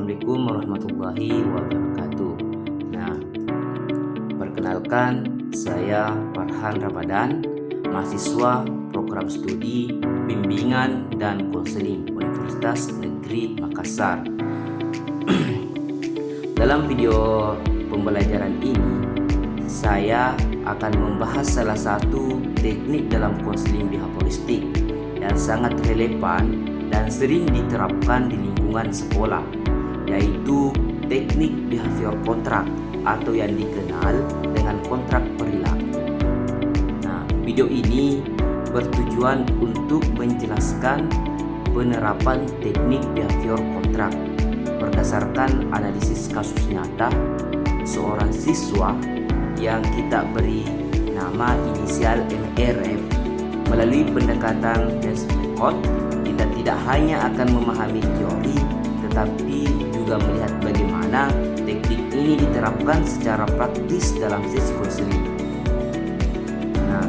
Assalamualaikum warahmatullahi wabarakatuh. Nah, perkenalkan saya Farhan Ramadan, mahasiswa program studi bimbingan dan konseling Universitas Negeri Makassar. Dalam video pembelajaran ini, saya akan membahas salah satu teknik dalam konseling behavioristik yang sangat relevan dan sering diterapkan di lingkungan sekolah, yaitu teknik behavior kontrak atau yang dikenal dengan kontrak perilaku. Nah, video ini bertujuan untuk menjelaskan penerapan teknik behavior kontrak berdasarkan analisis kasus nyata seorang siswa yang kita beri nama inisial MRF. Melalui pendekatan test method, kita tidak hanya akan memahami teori, tetapi juga melihat bagaimana teknik ini diterapkan secara praktis dalam sesi konseling. Nah,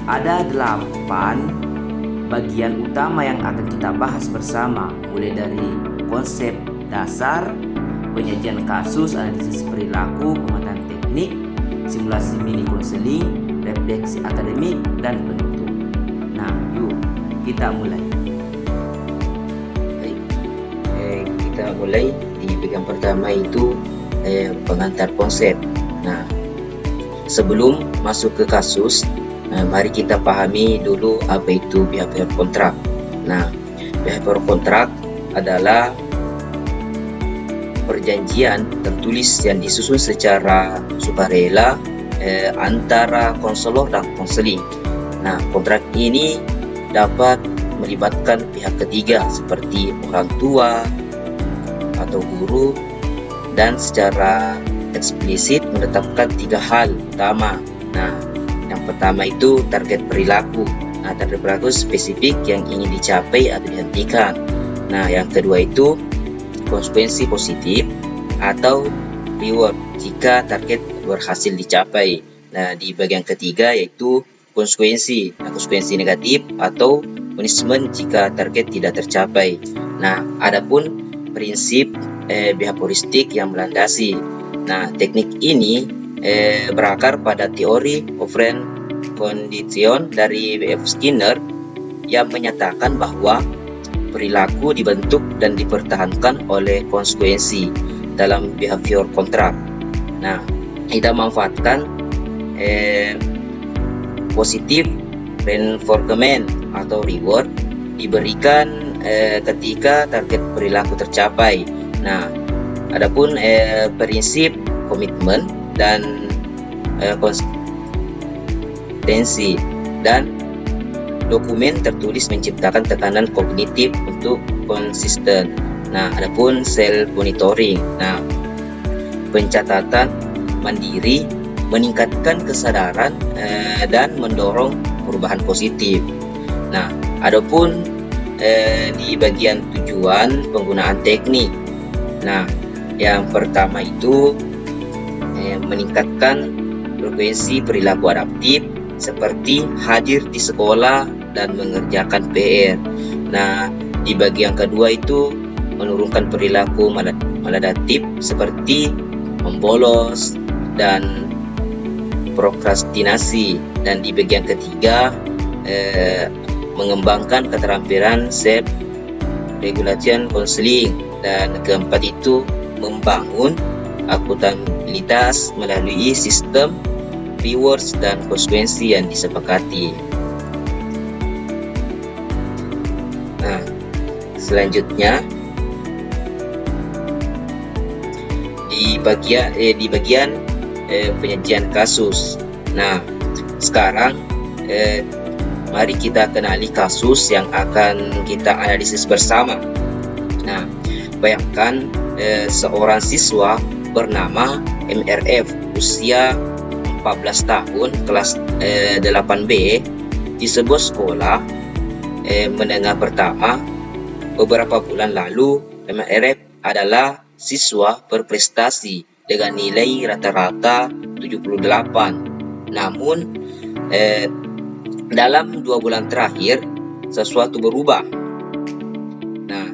ada 8 bagian utama yang akan kita bahas bersama, mulai dari konsep dasar, penyajian kasus, analisis perilaku, pemetaan teknik, simulasi mini konseling, refleksi akademik, dan penutup. Nah, yuk kita mulai. Kita mulai di bagian pertama, itu pengantar konsep. Nah, sebelum masuk ke kasus, mari kita pahami dulu apa itu behavior kontrak. Nah, behavior kontrak adalah perjanjian tertulis yang disusun secara sukarela antara konselor dan konseling. Nah, kontrak ini dapat melibatkan pihak ketiga seperti orang tua atau guru, dan secara eksplisit menetapkan 3 hal utama. Nah, yang pertama itu target perilaku. Nah, target perilaku spesifik yang ingin dicapai atau dihentikan. Nah, yang kedua itu konsekuensi positif atau reward jika target berhasil dicapai. Nah, di bagian ketiga yaitu konsekuensi. Nah, konsekuensi negatif atau punishment jika target tidak tercapai. Nah, adapun prinsip behavioristik yang melandasi. Nah, teknik ini berakar pada teori operant condition dari B.F. Skinner yang menyatakan bahwa perilaku dibentuk dan dipertahankan oleh konsekuensi dalam behavior kontrak. Nah, kita manfaatkan positif reinforcement atau reward diberikan ketika target perilaku tercapai. Nah, adapun prinsip komitmen dan konsistensi dan dokumen tertulis menciptakan tekanan kognitif untuk konsisten. Nah, adapun self monitoring. Nah, pencatatan mandiri meningkatkan kesadaran dan mendorong perubahan positif. Nah, adapun di bagian tujuan penggunaan teknik. Nah, yang pertama itu meningkatkan frekuensi perilaku adaptif seperti hadir di sekolah dan mengerjakan PR. Nah, di bagian kedua itu menurunkan perilaku maladaptif seperti membolos dan prokrastinasi. Dan di bagian ketiga mengembangkan keterampilan self regulation counseling. Dan keempat itu membangun akuntabilitas melalui sistem rewards dan konsekuensi yang disepakati. Nah, selanjutnya di bagian penyajian kasus. Nah, sekarang mari kita kenali kasus yang akan kita analisis bersama. Nah, bayangkan seorang siswa bernama MRF, usia 14 tahun, kelas 8B, di sebuah sekolah menengah pertama. Beberapa bulan lalu, MRF adalah siswa berprestasi dengan nilai rata-rata 78. Namun, dalam 2 bulan terakhir, sesuatu berubah. Nah,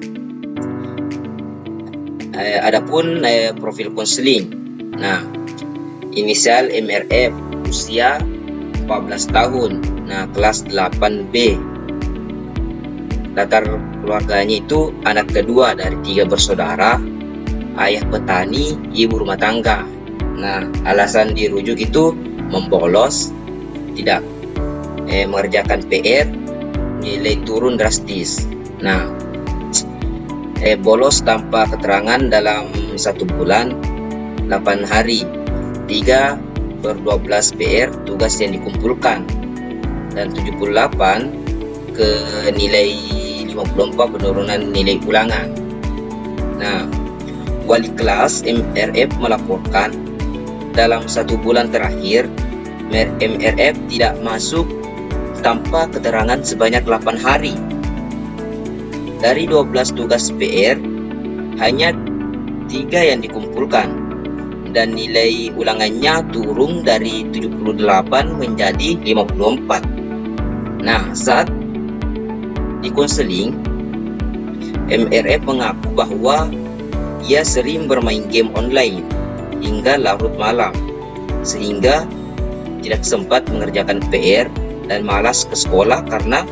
Adapun profil konseling. Nah, inisial MRF, usia 14 tahun. Nah, kelas 8B. Latar keluarganya itu anak kedua dari 3 bersaudara, ayah petani, ibu rumah tangga. Nah, alasan dirujuk itu membolos, tidak mengerjakan PR, nilai turun drastis. Nah, bolos tanpa keterangan dalam 1 bulan 8 hari, 3/12 PR tugas yang dikumpulkan, dan 78 ke nilai 54 penurunan nilai ulangan. Nah, wali kelas MRF melaporkan dalam 1 bulan terakhir MRF tidak masuk tanpa keterangan sebanyak 8 hari. Dari 12 tugas PR, hanya 3 yang dikumpulkan, dan nilai ulangannya turun dari 78 menjadi 54. Nah, saat di konseling, MRF mengaku bahwa ia sering bermain game online hingga larut malam, sehingga tidak sempat mengerjakan PR dan malas ke sekolah karena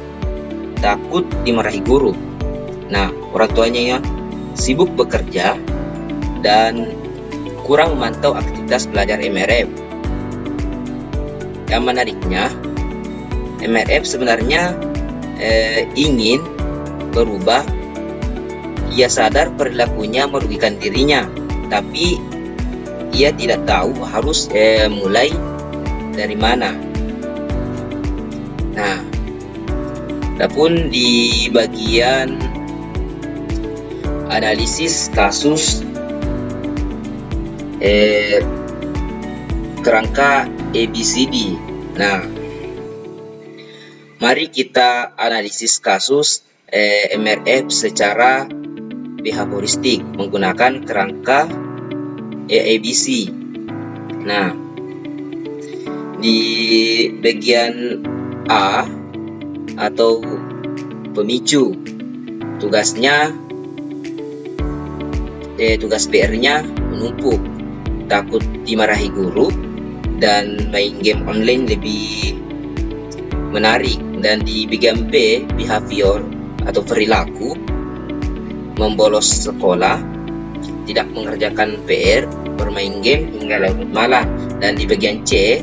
takut dimarahi guru. Nah, orang tuanya sibuk bekerja dan kurang memantau aktivitas belajar MRF. Yang menariknya, MRF sebenarnya ingin berubah. Ia sadar perilakunya merugikan dirinya, tapi ia tidak tahu harus mulai dari mana. Nah, adapun di bagian analisis kasus kerangka ABCD. Nah, mari kita analisis kasus MRF secara behavioristik menggunakan kerangka ABC. Nah, di bagian A atau pemicu, tugasnya tugas PR-nya menumpuk, takut dimarahi guru, dan main game online lebih menarik. Dan di bagian B, behavior atau perilaku, membolos sekolah, tidak mengerjakan PR, bermain game hingga larut malam. Dan di bagian C,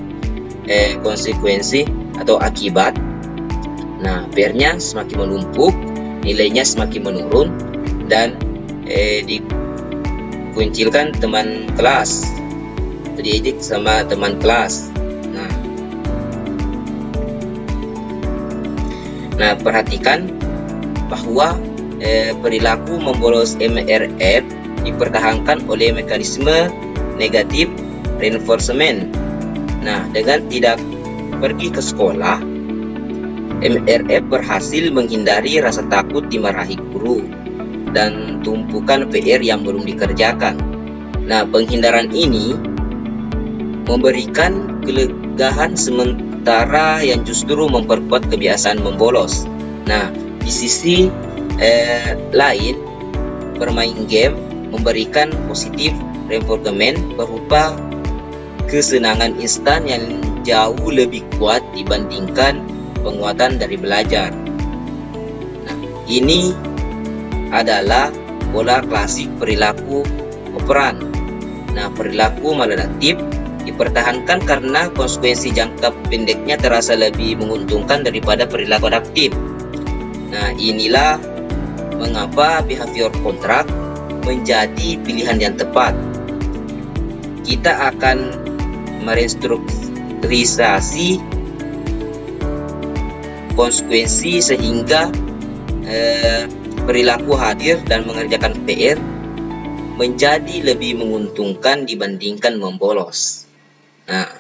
konsekuensi atau akibat. Nah, PR-nya semakin menumpuk, nilainya semakin menurun, dan dikuncilkan teman kelas, diejek sama teman kelas. Nah, perhatikan bahwa perilaku membolos MRF dipertahankan oleh mekanisme negatif reinforcement. Nah, dengan tidak pergi ke sekolah, MRF berhasil menghindari rasa takut dimarahi guru dan tumpukan PR yang belum dikerjakan. Nah, penghindaran ini memberikan kelegaan sementara yang justru memperkuat kebiasaan membolos. Nah, di sisi lain, bermain game memberikan positif reinforcement berupa kesenangan instan yang jauh lebih kuat dibandingkan penguatan dari belajar. Nah, ini adalah pola klasik perilaku operan. Nah, perilaku maladaptif dipertahankan karena konsekuensi jangka pendeknya terasa lebih menguntungkan daripada perilaku adaptif. Nah, inilah mengapa behavior kontrak menjadi pilihan yang tepat. Kita akan merestrukturisasi konsekuensi sehingga perilaku hadir dan mengerjakan PR menjadi lebih menguntungkan dibandingkan membolos. Nah,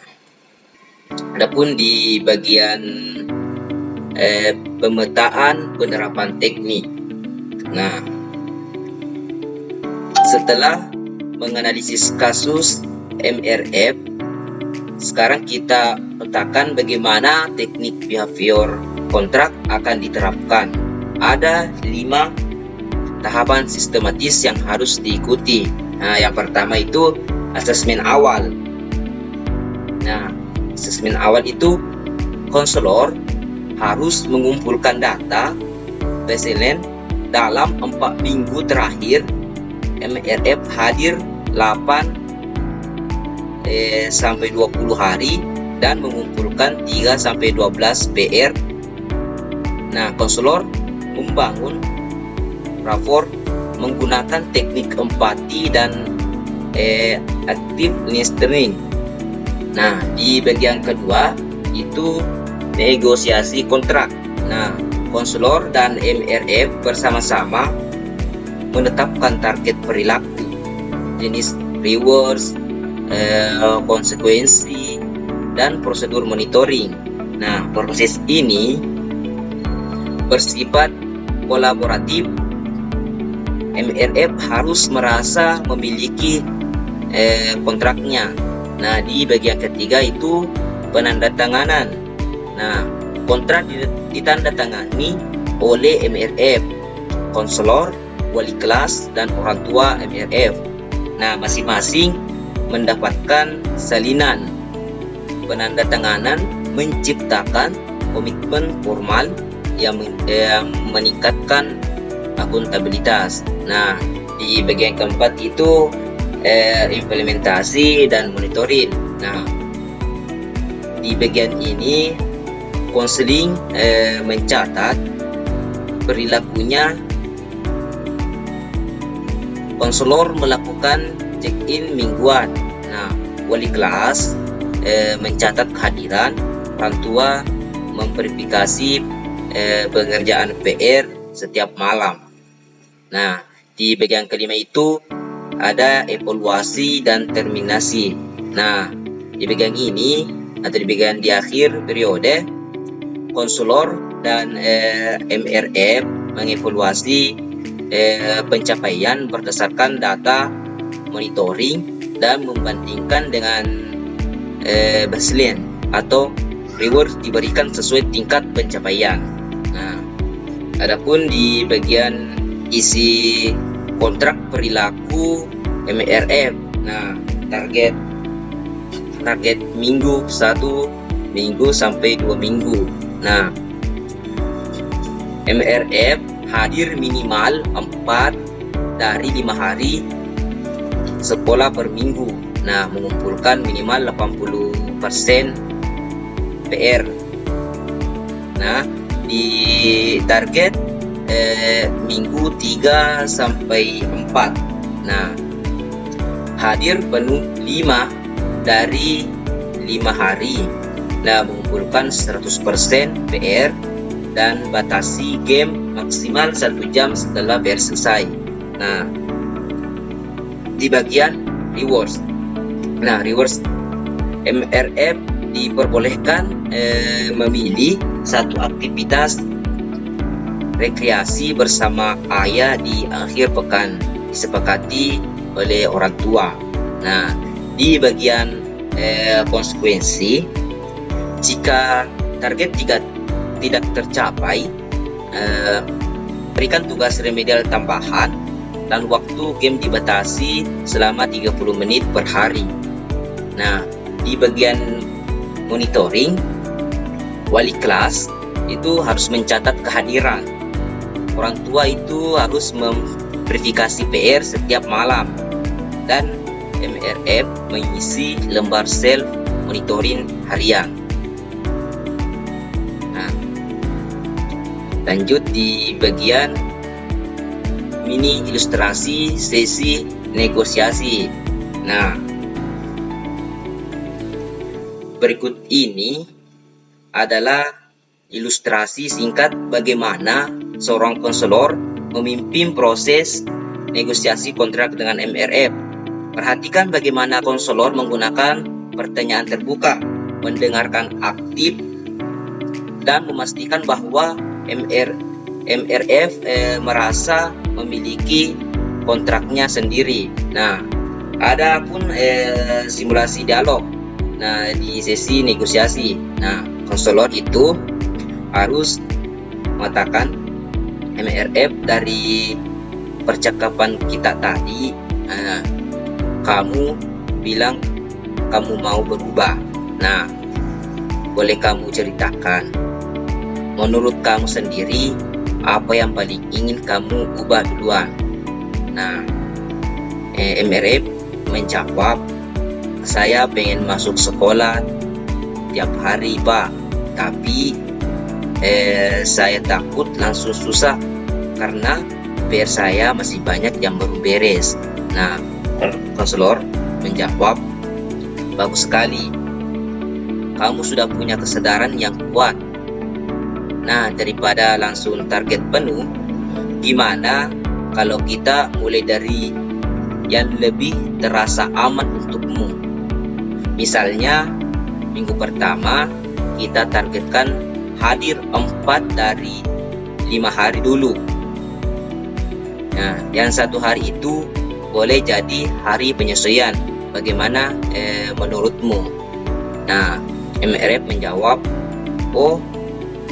adapun di bagian pemetaan penerapan teknik. Nah, setelah menganalisis kasus MRF, sekarang kita letakkan bagaimana teknik behavior kontrak akan diterapkan. Ada 5 tahapan sistematis yang harus diikuti. Nah, yang pertama itu asesmen awal. Nah, asesmen awal itu konselor harus mengumpulkan data baseline dalam 4 minggu terakhir. MRF hadir 8 sampai 20 hari dan mengumpulkan 3 sampai 12 PR. Nah, konselor membangun rapor menggunakan teknik empati dan active listening. Nah, di bagian kedua itu negosiasi kontrak. Nah, konselor dan MRF bersama-sama menetapkan target perilaku, jenis rewards, konsekuensi, dan prosedur monitoring. Nah, proses ini bersifat kolaboratif. MRF harus merasa memiliki kontraknya. Nah, di bagian ketiga itu penandatanganan. Nah, kontrak ditandatangani oleh MRF, konselor, wali kelas, dan orang tua MRF. Nah, masing-masing mendapatkan salinan. Penandatanganan menciptakan komitmen formal yang meningkatkan akuntabilitas. Nah, di bagian keempat itu implementasi dan monitoring. Nah, di bagian ini konseling mencatat perilakunya. Konselor melakukan check-in mingguan. Nah, wali kelas mencatat kehadiran, orang tua memverifikasi pengerjaan PR setiap malam. Nah, di bagian kelima itu ada evaluasi dan terminasi. Nah, di bagian ini atau di bagian di akhir periode, konselor dan MRF mengevaluasi pencapaian berdasarkan data monitoring dan membandingkan dengan baseline atau reward diberikan sesuai tingkat pencapaian. Nah, adapun di bagian isi kontrak perilaku MRF, nah target minggu 1 minggu sampai 2 minggu. Nah, MRF hadir minimal 4 dari 5 hari sekolah per minggu. Nah, mengumpulkan minimal 80% PR. Nah, di target minggu 3 sampai 4. Nah, hadir penuh 5 dari 5 hari. Nah, mengumpulkan 100% PR dan batasi game maksimal 1 jam setelah PR selesai. Nah, di bagian rewards. Nah, rewards MRF diperbolehkan memilih satu aktivitas rekreasi bersama ayah di akhir pekan disepakati oleh orang tua. Nah, di bagian konsekuensi, jika target tidak tercapai, berikan tugas remedial tambahan dan waktu game dibatasi selama 30 menit per hari. Nah, di bagian monitoring, wali kelas itu harus mencatat kehadiran. Orang tua itu harus memverifikasi PR setiap malam, dan MRF mengisi lembar self monitoring harian. Nah, lanjut di bagian mini ilustrasi sesi negosiasi. Nah, berikut ini adalah ilustrasi singkat bagaimana seorang konselor memimpin proses negosiasi kontrak dengan MRF. Perhatikan bagaimana konselor menggunakan pertanyaan terbuka, mendengarkan aktif, dan memastikan bahwa MRF merasa memiliki kontraknya sendiri. Nah, ada pun simulasi dialog. Nah, di sesi negosiasi, nah konselor itu harus mengatakan MRF dari percakapan kita tadi, kamu bilang kamu mau berubah. Nah, boleh kamu ceritakan menurut kamu sendiri apa yang paling ingin kamu ubah duluan? Nah, MRF menjawab, saya pengen masuk sekolah tiap hari Pak, tapi saya takut langsung susah karena PR saya masih banyak yang belum beres. Nah, konselor menjawab, bagus sekali, kamu sudah punya kesadaran yang kuat. Nah, daripada langsung target penuh, gimana kalau kita mulai dari yang lebih terasa aman untukmu? Misalnya, minggu pertama kita targetkan hadir 4 dari 5 hari dulu. Nah, yang 1 hari itu boleh jadi hari penyesuaian. Bagaimana menurutmu? Nah, MRF menjawab, oh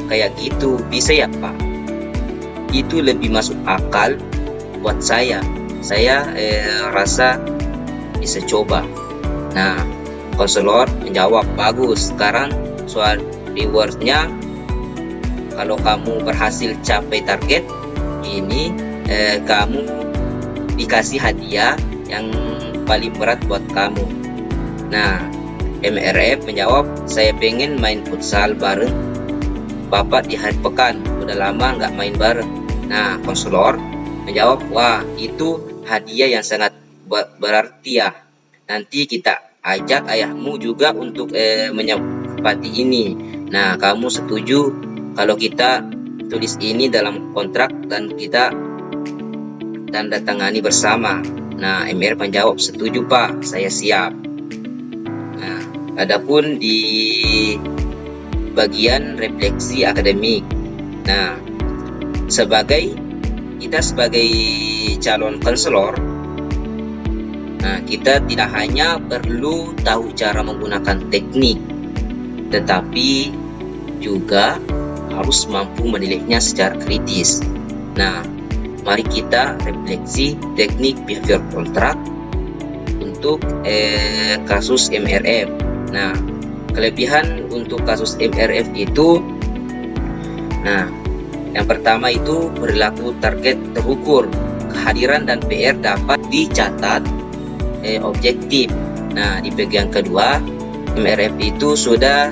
kayak gitu bisa ya Pak? Itu lebih masuk akal buat saya. Saya rasa bisa coba. Nah, konselor menjawab, bagus. Sekarang soal rewardnya, kalau kamu berhasil capai target ini, kamu dikasih hadiah yang paling berat buat kamu. Nah, MRF menjawab, saya pengen main futsal bareng Bapak di hari pekan, udah lama nggak main bareng. Nah, konselor menjawab, wah itu hadiah yang sangat berarti ya. Nanti kita ajak ayahmu juga untuk menyempati ini. Nah, kamu setuju kalau kita tulis ini dalam kontrak dan kita tanda tangani bersama? Nah, MR menjawab, setuju Pak, saya siap. Nah, adapun di bagian refleksi akademik. Nah, kita sebagai calon konselor, nah kita tidak hanya perlu tahu cara menggunakan teknik, tetapi juga harus mampu menilainya secara kritis. Nah, mari kita refleksi teknik behavior kontrak untuk kasus MRF. Nah, kelebihan untuk kasus MRF itu, nah yang pertama itu perilaku target terukur, kehadiran dan PR dapat dicatat objektif. Nah, di bagian kedua, MRF itu sudah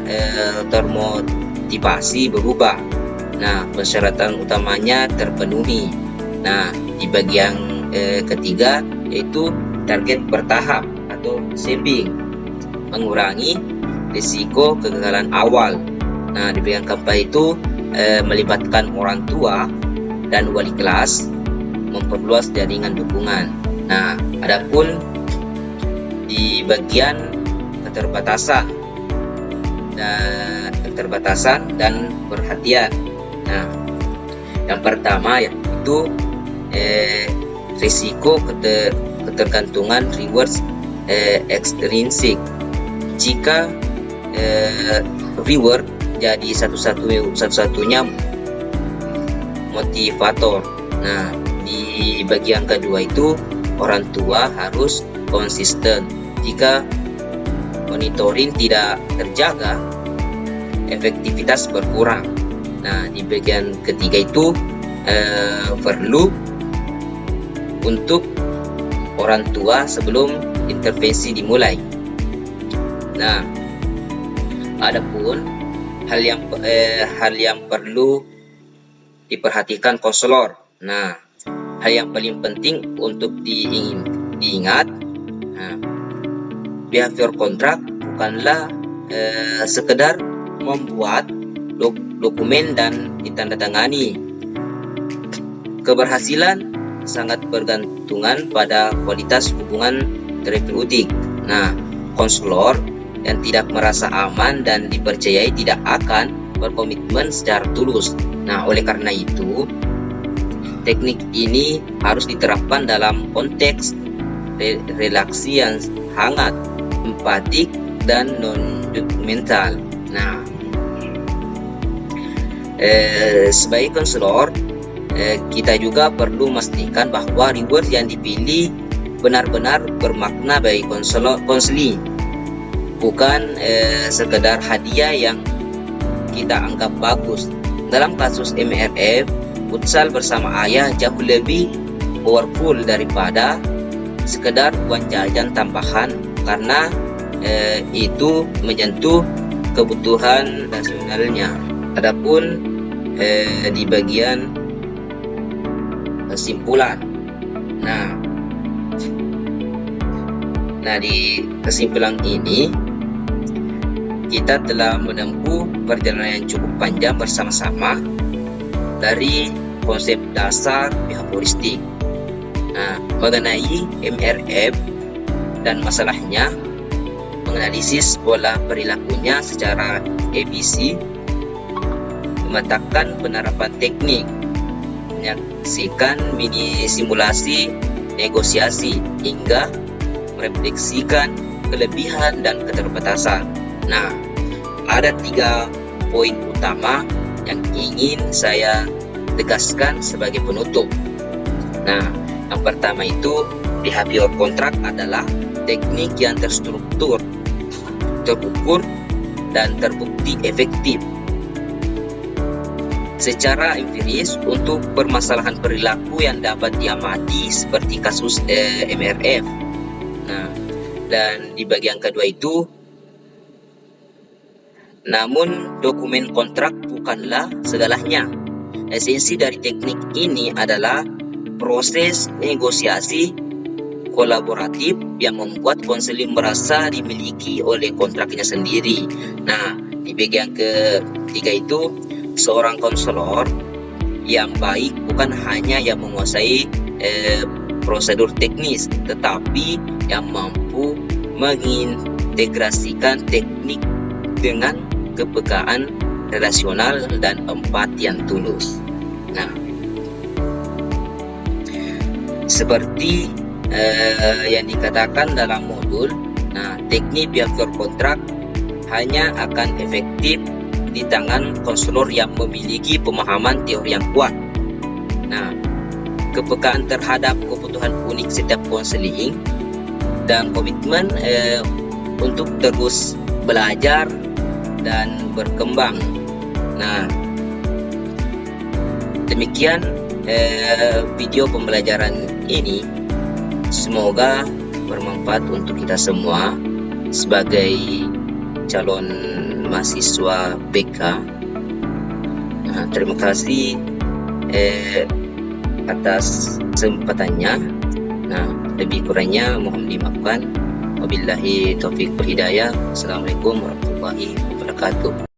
termotivasi berubah. Nah, persyaratan utamanya terpenuhi. Nah, di bagian ketiga yaitu target bertahap atau saving, mengurangi risiko kegagalan awal. Nah, di bagian keempat itu melibatkan orang tua dan wali kelas, memperluas jaringan dukungan. Nah, adapun di bagian keterbatasan dan perhatian. Nah, yang pertama yaitu risiko ketergantungan rewards extrinsic. Jika reward jadi satu-satunya motivator. Nah, di bagian kedua itu orang tua harus konsisten. Jika monitoring tidak terjaga, efektivitas berkurang. Nah, di bagian ketiga itu perlu untuk orang tua sebelum intervensi dimulai. Nah, adapun hal yang perlu diperhatikan konselor. Nah, hal yang paling penting untuk diingat, behavior kontrak bukanlah sekedar membuat dokumen dan ditandatangani. Keberhasilan sangat bergantungan pada kualitas hubungan terapeutik. Nah, konselor yang tidak merasa aman dan dipercayai tidak akan berkomitmen secara tulus. Nah, oleh karena itu, teknik ini harus diterapkan dalam konteks relasi yang hangat, empatik, dan non-judgmental. Nah, sebagai konselor, kita juga perlu memastikan bahwa reward yang dipilih benar-benar bermakna bagi konseling, bukan sekedar hadiah yang kita anggap bagus. Dalam kasus MRF, futsal bersama ayah jauh lebih powerful daripada sekedar uang jajan tambahan, karena itu menyentuh kebutuhan nasionalnya. Adapun di bagian kesimpulan, nah di kesimpulan ini kita telah menempuh perjalanan yang cukup panjang bersama-sama dari konsep dasar pihak holistik. Mengenai MRF dan masalahnya, menganalisis pola perilakunya secara ABC, memetakan penerapan teknik, menyaksikan mini simulasi negosiasi, hingga merefleksikan kelebihan dan keterbatasan. Ada 3 poin utama yang ingin saya tegaskan sebagai penutup. Yang pertama itu, behavior kontrak adalah teknik yang terstruktur, terukur, dan terbukti efektif secara empiris untuk permasalahan perilaku yang dapat diamati seperti kasus MRF. Dan di bagian kedua itu, namun dokumen kontrak bukanlah segalanya. Esensi dari teknik ini adalah proses negosiasi kolaboratif yang membuat konseling merasa dimiliki oleh kontraknya sendiri. Di bagian ketiga itu, seorang konselor yang baik bukan hanya yang menguasai prosedur teknis, tetapi yang mampu mengintegrasikan teknik dengan kepekaan relasional dan empati yang tulus. Seperti yang dikatakan dalam modul, teknik behavior kontrak hanya akan efektif di tangan konselor yang memiliki pemahaman teori yang kuat. Kepekaan terhadap kebutuhan unik setiap konseling dan komitmen untuk terus belajar dan berkembang. Demikian video pembelajaran ini. Semoga bermanfaat untuk kita semua sebagai calon mahasiswa BK. Terima kasih atas kesempatannya. Lebih kurangnya mohon dimaafkan. Wabillahi taufiq wal hidayah. Assalamualaikum warahmatullahi wabarakatuh.